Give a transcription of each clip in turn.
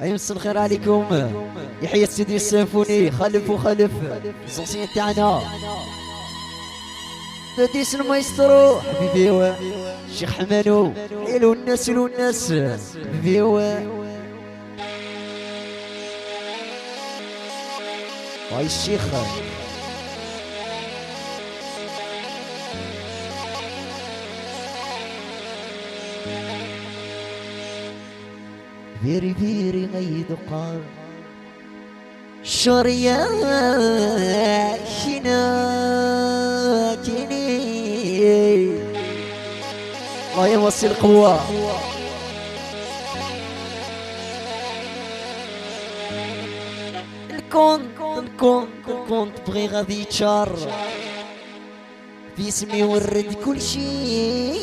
يمس الخير عليكم. يحيى السيدي السيمفوني خلف وخلف الصوصية تاعنا داديس المايسترو حبيبي الشيخ حمانو حلو الناس حبيبي هاي الشيخ بيري بيري غيد قار شريا شناتيني الله يوصي القوة. الكونت بغي غادي يتشار في اسمي يورد كل شيء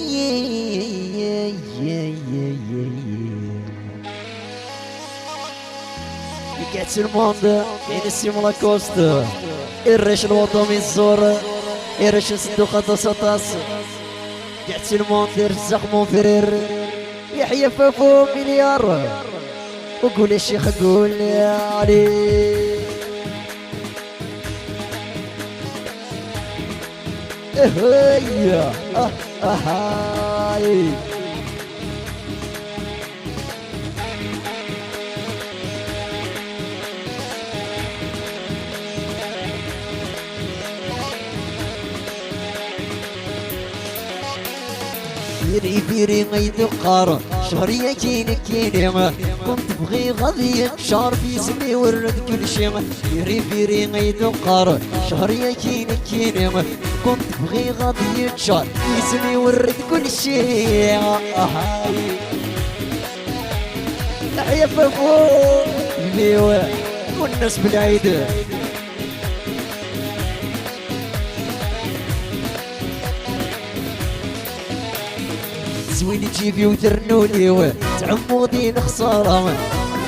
كاس الموند ينسيم لاكوست الريش الوطني الزور الريش الصندوق تصاطاس كاس الموند يرزق مونفرير يحيى فافو مليار وقول الشيخ قول يا علي هيا هاي بيري بيري غيد قار شهرية كينك كينما كنت بغي غادي يتشار في اسمي ورد كل شي. بيري بيري غيد قار شهرية كينك كينما كنت بغي غادي يتشار في اسمي ورد كل شي. تحية فوق بيوا والناس بالعيد زوين جيبي وترنولي تعمودين خسارة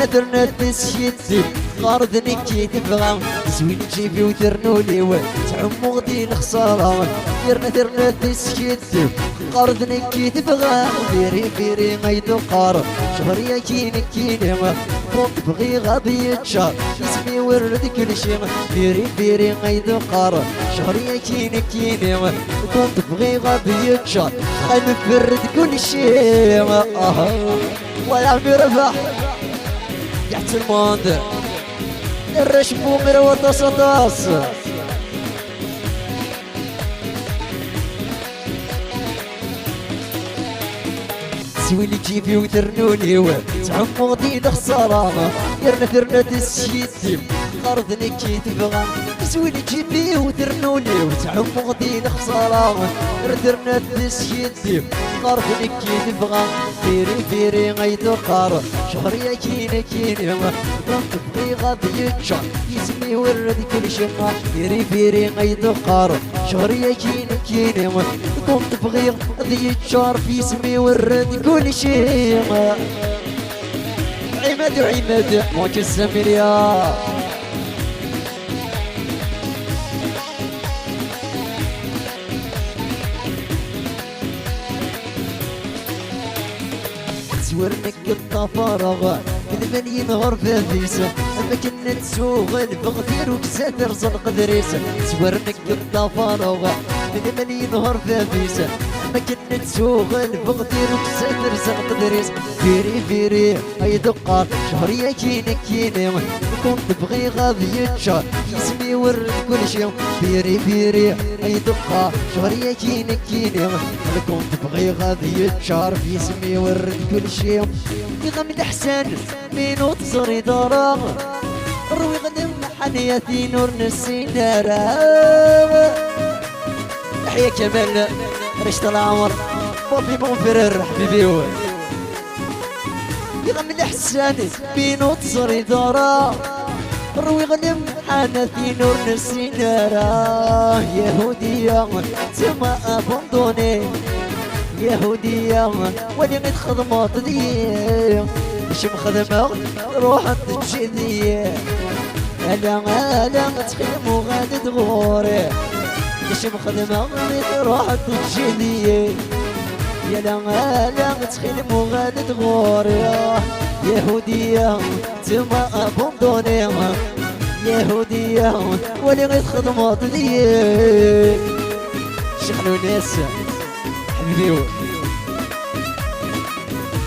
نذرنا تسيدي غاردني كي تبغى. زوين جيبي وترنولي تعمودين خسارة نذرنا تسيدي غاردني كي تبغى. بيري بيري غيدو قار شهرية كينك كينما كنت بغي غادي يتشار اسمي ورد كل شي. بيري بيري غيدو قار شهرية كينك كينما كنت بغي غادي يتشار خايف برد كل شي. ولا عمي ربح تحت الموند الرش بومر وتصاطاس سويلي جيبي وترنولي تعمودين خسارة يرنا تسيدي غرضني كي تبغى. سويلي جيبي وترنولي وتعمودين خسارة يرنا تسيدي غرضني كي تبغى. بيري بيري غيدو قار شهرية كينما كنت بغي غادي يتشار اسمي ورد كل شي. بيري بيري غيدو قار شهرية كينما كنت بغي غادي يتشار في اسمي ورد كل شي. عماد وعماد موت الزميليا زورنك الطفارغ من ينهار فافيسة أما كنا نسوغ البغدير وكسات رزق قدريسة. زورنك الطفارغ من ينهار فافيسة أما كنا نسوغ البغدير وكسات رزق قدريسة. بيري بيري هاي دقار شهرية كينما كنت بغي غادي يتشار اسمي ورد كل شي. بيري بيري هاي دقار شهرية كينما كنت بغي غادي يتشار في اسمي ورد كل شي. يغم الحسن مينو تصري دارا روي غدم حنياتي نور نسينارا. تحية كمال رشد العمر بابي مونفرير حبيبي. يغم الحسن مينو تصري دارا روي غدم حنياتي نور نسينارا. يهودية تما ابوندوني يهودية ولي غير خدمات ديال مش مخدمة روح تجدية. هلا تخيم وغادي تغوري مش مخدمة روح تجدية. يا لا تخيم وغادي تغوري يهودية تما ابوندوني يهودية ولي غير خدمات ديال شغلوا ناس حبيبي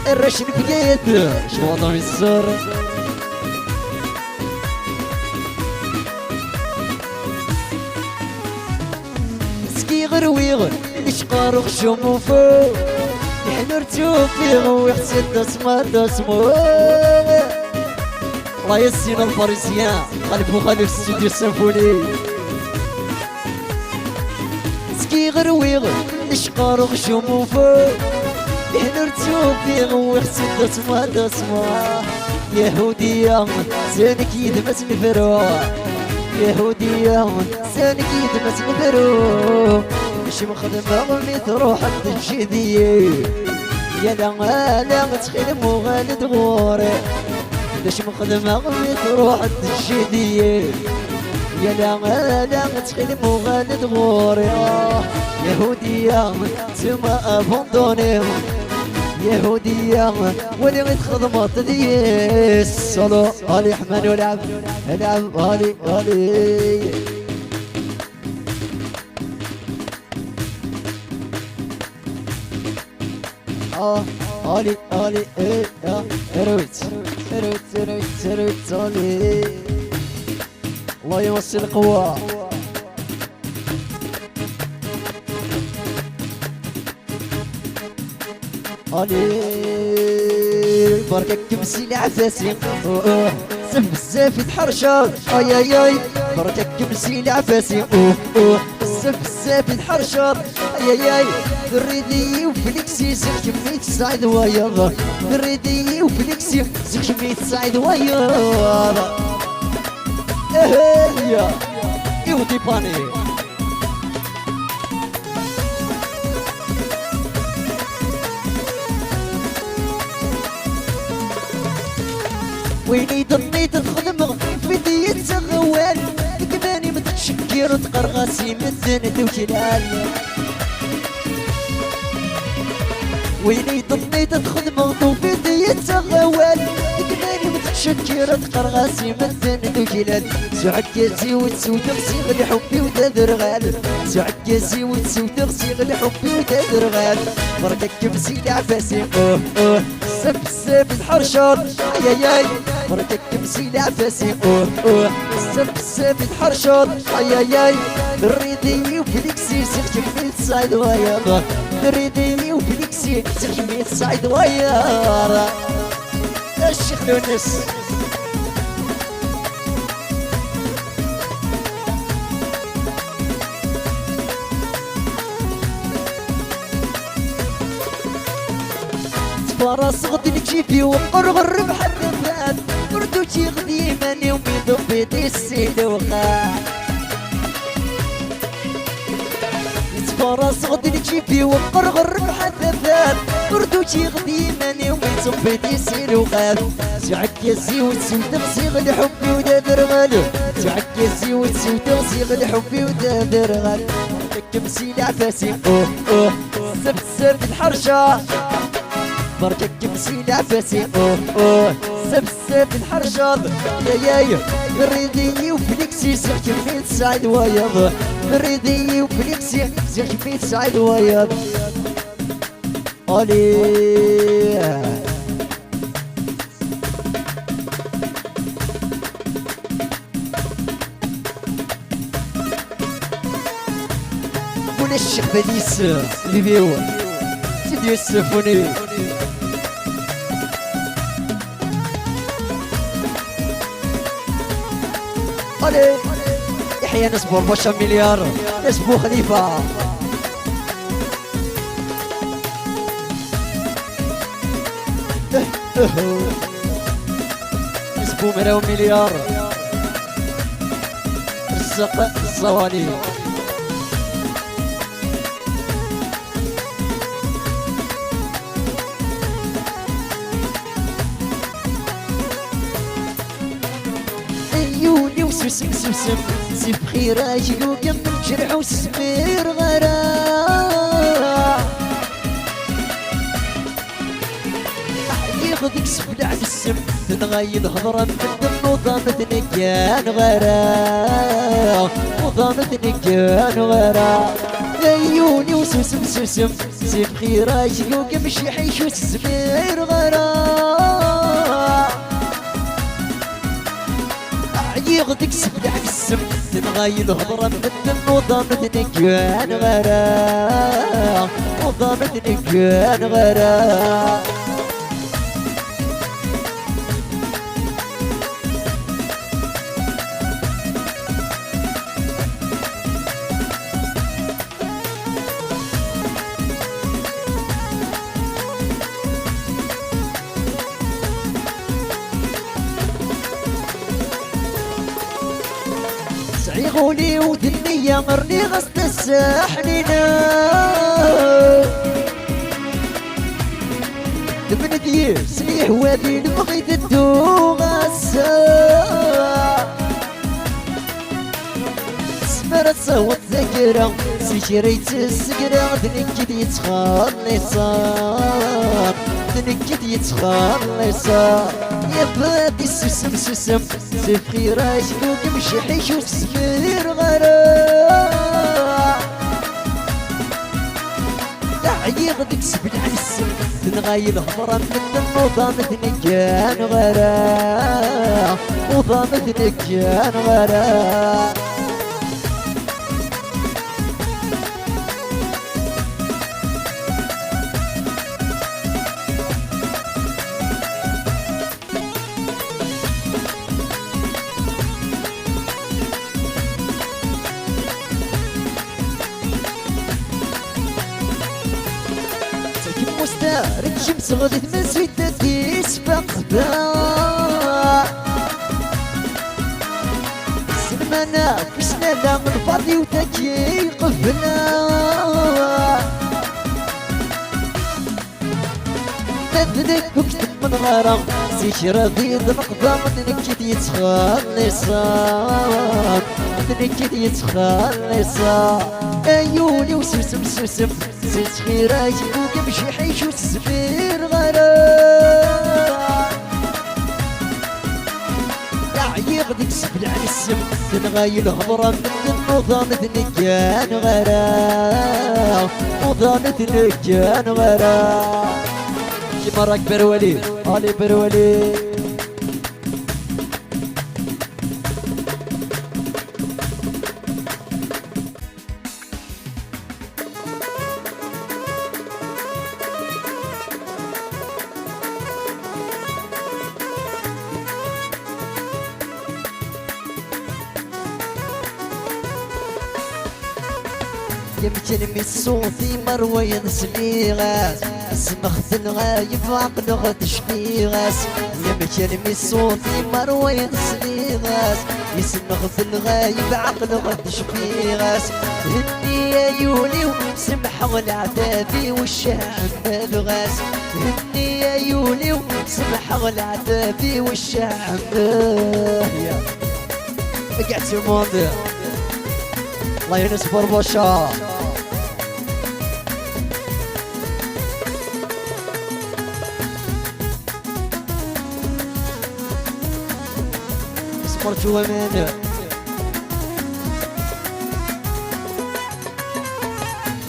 الرشن بقيت شو وضع الزر سكي غرويغ نشقار وخشوم وفوق نحنرتو فيه ويحسن دسمة دسمو الله يسينا الفارسيان خلف وخلف الاستوديو السيمفوني سكي غرويغ نشقار وخشوم وفوق نحنرتو فيه ويحسن دسمة دسمو يهودية سانك يدمس الفروع يهودية سانك يدمس الفروع مش مخدمة غمي تروح التجدية يا لا تخيل مغالد غوري ليش مخدمة غمي تروح التجدية يا لا تخيل مغالد غوري يهودية تما ابوندوني يهودية ولي غير خدمات ديال الصلو علي حمان ولعب العب علي علي ايه رويت علي الله يوصل القوة علي بركك كمسي العفاسي سف السيف يتحرشر اي بركك كمسي العفاسي سف السيف يتحرشر اي الريدي وفليكسي زي كمية سعيد وياض الريدي وفليكسي زي كمية سعيد وياض ايه يودي باني ويني ضنيت الخدمة في دية غوال كماني متشكر وتقرغاسي مدن وكلال ويني ضنيت الخدمة في دية غوال كماني متشكر وتقرغاسي مدن وكلال سعكازي وتسو تغسيغ لحبي وتدر غال سعكازي وتسو تغسيغ لحبي وتدر غال بركك كمسي العفاسي سب الحرشات اي بركك كمسي العفاسي سب الحرشات اي الريدي وفليكسي سير كمية سعيد وياض الريدي وفليكسي سير كمية سعيد وياض الشيخ لونس فراس غدي نجيبي وقرغر بحرفات بردو شي قديماني وميدو بيدي السيد وخا فراس غدي نجيبي وقرغر بحرفات بردو شي قديماني وميدو بيدي السيد وخا تعكسي وتسو تغسيغ لحبي ودادر غالو تعكسي وتسو تغسيغ لحبي ودادر غالو كمسي العفاسي سب الحرشة بركك كمسي العفاسي سب الحرشاض يا الريدي وفليكسي سير كمية سعيد وياض الريدي وفليكسي سير كمية سعيد وياض علي ولا الشيخ بديس اللي بيو سيدي السيمفوني علي يحيى نسبو 14 مليار نسبو خليفة نسبو 100 مليار رزق الصواني سوسم سي بخير اجلو كم جرح وسمير غرام ياخذك سبلع السم تنغي الهضرة من الدم وضامتني كان غرام وضامتني كان غرام عيوني وسوسم سوسم سيب خيرا يجيو كمشي حيش والسمير غرام يغدك سبلع السم تنغي الهضرة من الدم وضامتني كان غرام وضامتني كان غرام صعيغولي ودنيا مرني غصت الساحنينا من دير سليح وادي نبغي تدوغ الساعة سمرت صوت ذاكرة سيشريت السكرة دنكد يتخلي صار دنكد يتخلي صار يا بادي سوسم سوسم سيف خيراش لوك مشي حيش وسمير غرام يغدك سبلع السم تنغاي الهضرة من الدم وضامتني كان غرام وضامتني كان غرام مستارد شمس غدت من سويتتي سبقتها سلمنا كشنا لا من فاضي وتاكي قفنا نذنك وكتب من غرام سيش رضيض نقضى نكد يتخلي صار نكد يتخلي صار عيوني وسوسم سوسم زيت خيراي وكمشي حيش والسفير غرام يغدك سبلع السم تنغاي الهضرة من الدم وضامتني كان غرام وضامتني كان غرام كيما راك برولي علي برولي يمكن من صوتي مروي نسمي غاز سمخت الغايب عقل غد شفي غاز يمكن من صوتي مروي نسمي غاز يسمخت الغايب عقل غد شفي غاز هني يا يولي وسمح والعتابي والشعب الغاز هني يا يولي وسمح والعتابي والشعب قعدت في الماضي الله ينس بربشا اسمرت ومن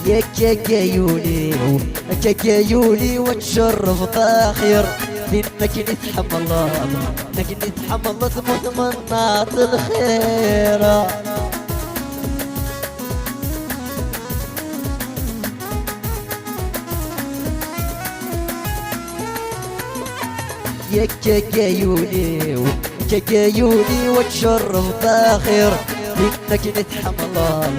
يا كاكايولي كاكايولي وتشرف طاخر لانك نتحمل الله انك نتحمل تموت من ناط الخير يا كاكايولي كاكايولي وتشرف طاخر لانك نتحمل الله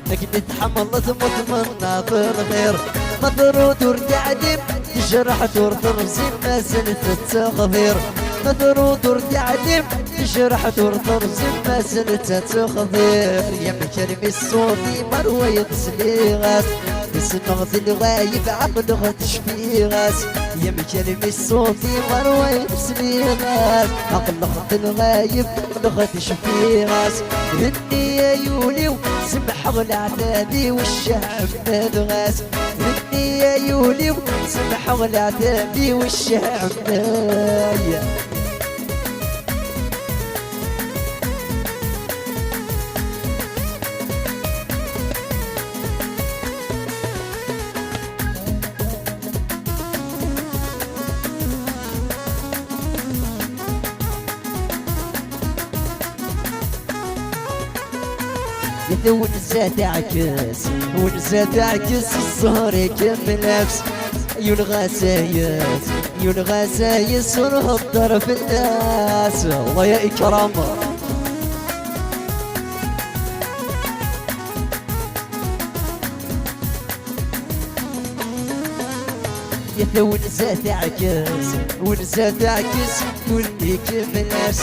انك نتحمل تموت من ناط الخير مطرود ورجع دم تجرح ترزي ما زلت تغفر مطرود ورجع دم تجرح ترزي ما زلت تغفر يا مكرمي الصوتي مروي تسليغات يسنغ الغايب عقله تشفي غاس يا مكلمي صوتي مروي نفسني غاس عقله الغايب عقله تشفي غاس هني يا يولي سمح العتابي والشعب غاس هني يا يولي سمح العتابي والشعب ونسى تعكس ونسى تعكس الصهر يكمل نفس ينغسايس ينغسايس ونهضر في الناس الله يا إكرام يا ونسى تعكس ونسى تعكس ونكمل نفس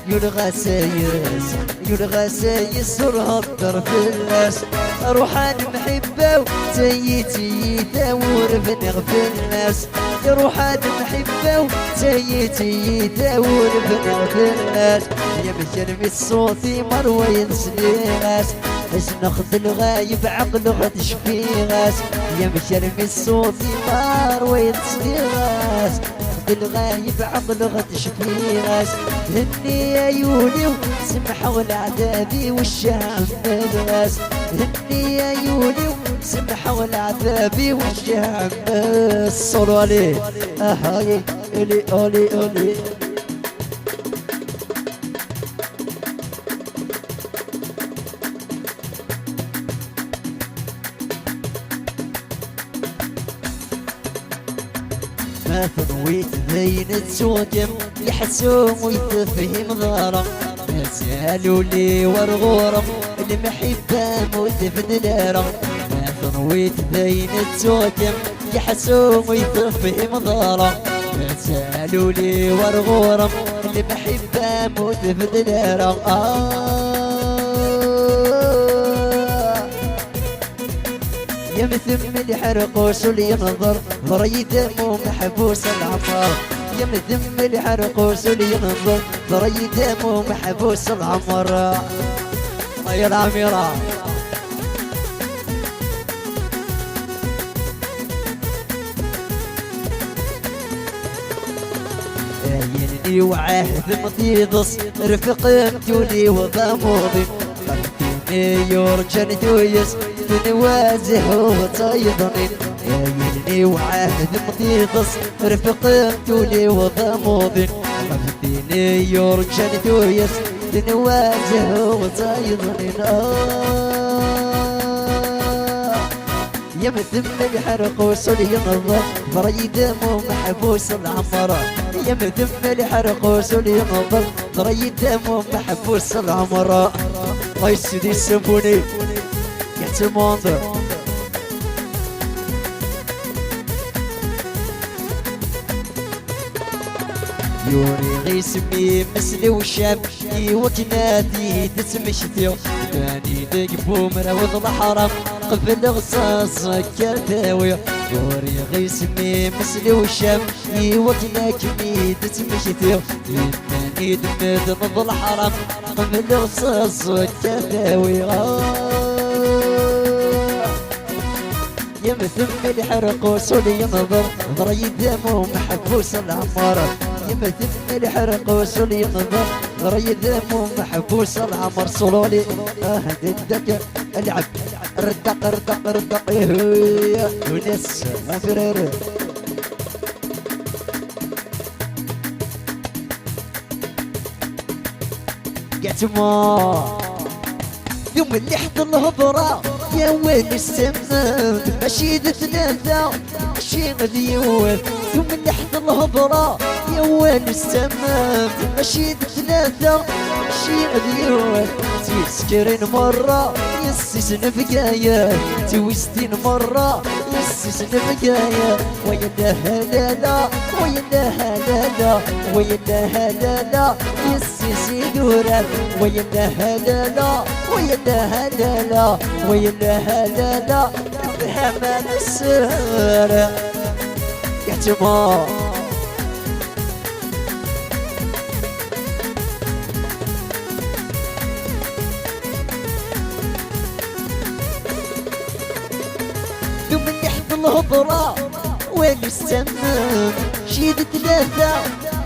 ينغسايس ينغسايس ونهضر في الناس اروح انا محبه وتيتي ثور بنغفي الناس يروح انا محبه وتيتي ثور بنغفي الناس يا مكلمي صوتي مروي ينسلي غاس باش ناخذ الغايب عقله غتشفي غاس يا مكلمي صوتي مروي ينسلي غاس الغايب عقله غتشفي غاس هني يا يولي سمحوا العذابي والشام غاس هني يا يولي سمحوا العذابي والشام صلوا عليه هاي الي اولي اولي ما ثنويت بين التوكم يحسوم ويتفهم ضارم ما سالوا لي ورغورم المحبة موت في النارم ما ثنويت بين التوكم يحسوم ويتفهم ضارم ما سالوا لي ورغورم المحبة موت في النارم يا مثم اللي حرقوش واللي ينظر ضري دمه محبوس العمر يا مثم اللي حرقوش واللي ينظر ضري دمه محبوس العمر يا العميرة يني وعهد مضيضص رفقت ولي وضاموضي يرجن تويس تنوازه وطيضني يا يلي وعهد مضيضص رفقت لي وضموضي خفتيني يرجن تويس تنوازه وطيضني يا مثم الحرق وصل ينظر ضري دمه محبوس العمر يا مثم الحرق وصل ينظر ضري دمه محبوس العمر الله يسدي السمبوني يحتموندر يوري غيسمي مسلي وشاب وكنادي تتمشتي ثاني دقبو مراوض الحرم قبل غصاص كرتاوي يوري غيسمي مسلي وشاب وكناكني تتمشتي ثاني دمد نض الحرم قبل غصاص كرتاوي يا مثم الحرق وصولي ينظر ضري دمه محبوس العمر يا مثم الحرق وصولي ينظر ضري دمه محبوس العمر صلولي هددك العب ردق ردق ردق يا ونس ما فرير قعتما يوم اللي حط الهضره يا ويل السماء مشيد ثلاثة مشي مليون يوم اللي حط الهضرة يا ويل السماء مشيد ثلاثة مشي مليون تسكرين مرة يسسن بقايا توستين مرة يسسن بقايا ويا هلالا ويا هلالا ويا هلالا يسسي دوران ويا هلالا ويا هلالا ويا هلالا قبلها ما نسر يا جماعة ثم تحت الهضرة وين السمام شيد ثلاثة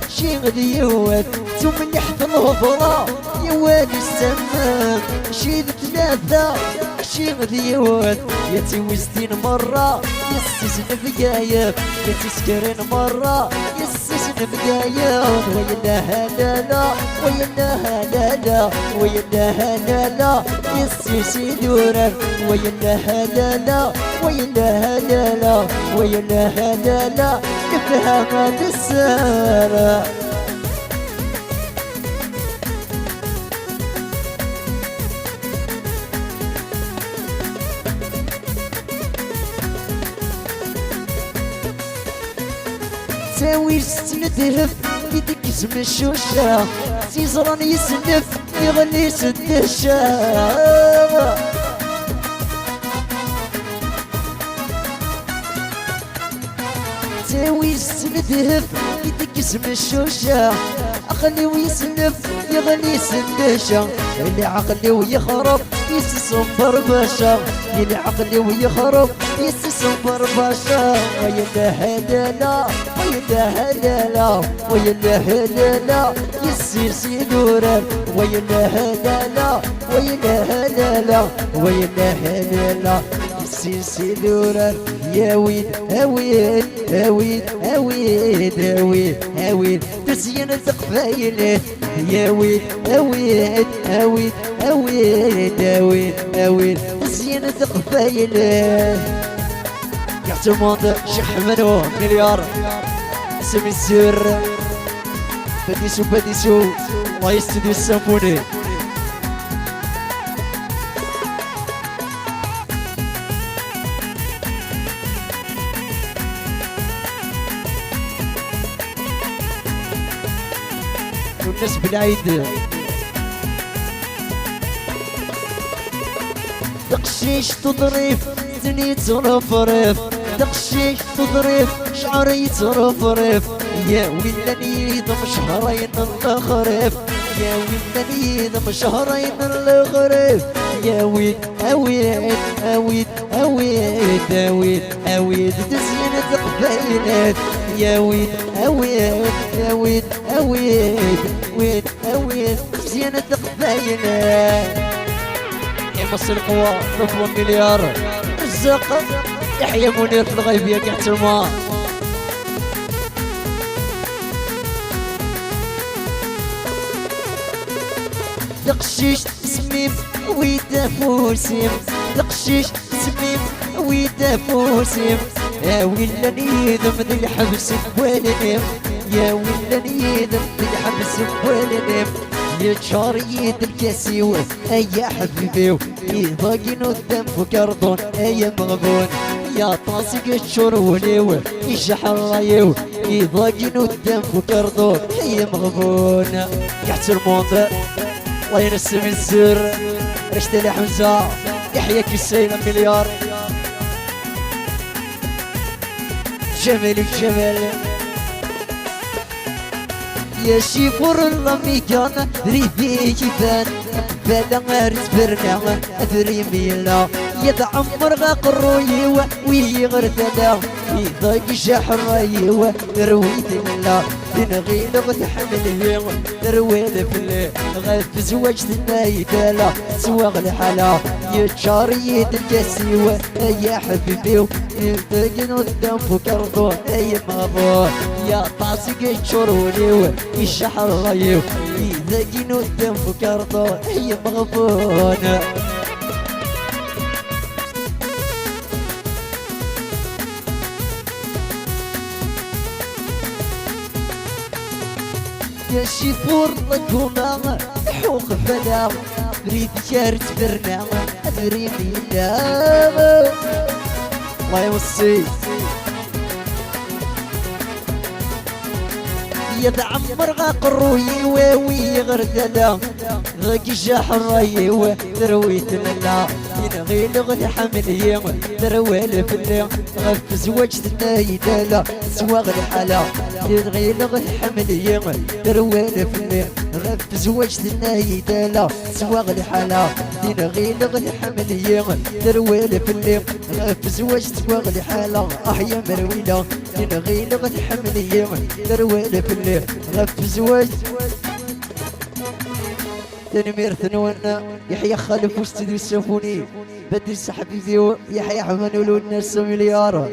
شي غديوات ثم تحت الهضرة يا وين السمام شيد ثلاثة شي غديوات يا توزتين مرة يا السجن بقايب يا تسكرين مرة يا السجن بقايب ويا هلالا ويا هلالا ويا هلالا يا السيسي دورك ويا هلالا ويا هلالا ويا هلالا نفهم السارة تساوي ستندهف يدك اسم الشوشة سيزران يسنف يغني سدشة تساوي ستندهف يدك اسم الشوشة عقلي ويسنف يغني سدشة اللي عقلي ويخرب يسسم بربشة اللي عقلي ويخرب يسسم بربشة ويا هلالا ويا هلالا ويا هلالا يسير سيدورك ويا هلالا ويا هلالا ويا هلالا يسير سيدورك يا ويد هويد هويد هويد هويد هويد تزين القفايل يا ويد هويد هويد هويد هويد هويد تزين القفايل يعتمد شح منو مليار سمي السر بديسو بديسو الله يستديو السامبوني والناس بالعيد تقشيش تضريف زني ترفرف تقشيش تضريف شعري ترفرف يا ويلاني يضم شهرين الخريف يا ويلاني يضم شهرين الخريف يا ويد اويد اويد اويد اويد اويد تزينة قبيلات يا ويد اويد اويد اويد ويد اويد تزينة قبيلات يا مصر القوى رفوة مليار الزق يحيى منير في الغيبية كاحترمها تقشيش سميم ويدافوسيم تقشيش سميم ويدافوسيم يا ويلاني ذم ذي الحبس بوالنم يا ويلاني ذم ذي الحبس بوالنم يا شاريد الكاسيو يا حبيبي يضاقين الدم وكرضون يا مغبون يا طاسق الشروني يشح الرايو يضاقين الدم وكرضون يا مغبون يحترمون الله ينسم الزر رشد حمزة يحيى كسينا مليار جمال الجمال يا شيفور الرمي كان ريبي كيفان بلا غير تبرنا ادري ميلا يتعمر غاق الرويوة ويغرتنا يضاق شحر رايوة رويت الله تنغيل وتحمل ترويد في الليل غير زوجتنا يدالا سواغ الحلا يتشاريد الكاسيوة يا حبيبي يلتقن قدام فكرضون يا مغبون يا طاسق الشروني يشحر رايو يلتقن قدام فكرضون يا مغبون يا شيفور لكونا حوق فلا بريد شارت برنا أدري ميلا الله يوصي يتعمر غاقروي وي غردلا غاقي جاحراي وترويت لنا ينغي لغد حملي تروي لفلي غف زواج تنايدالا سواغ الحلا ينغي لغد حملي تروي لفلي غف زواج تنايدالا سواغ الحلا ينغي لغد حملي تروي لفلي غف زواج سواغ الحلا احيا مرويلا ينغي لغد حملي تروي لفلي غف زواج تنمير ثنونا يحيى خالف واستديو السفوني بدل حبيبي يحيى حمانولو الناس مليار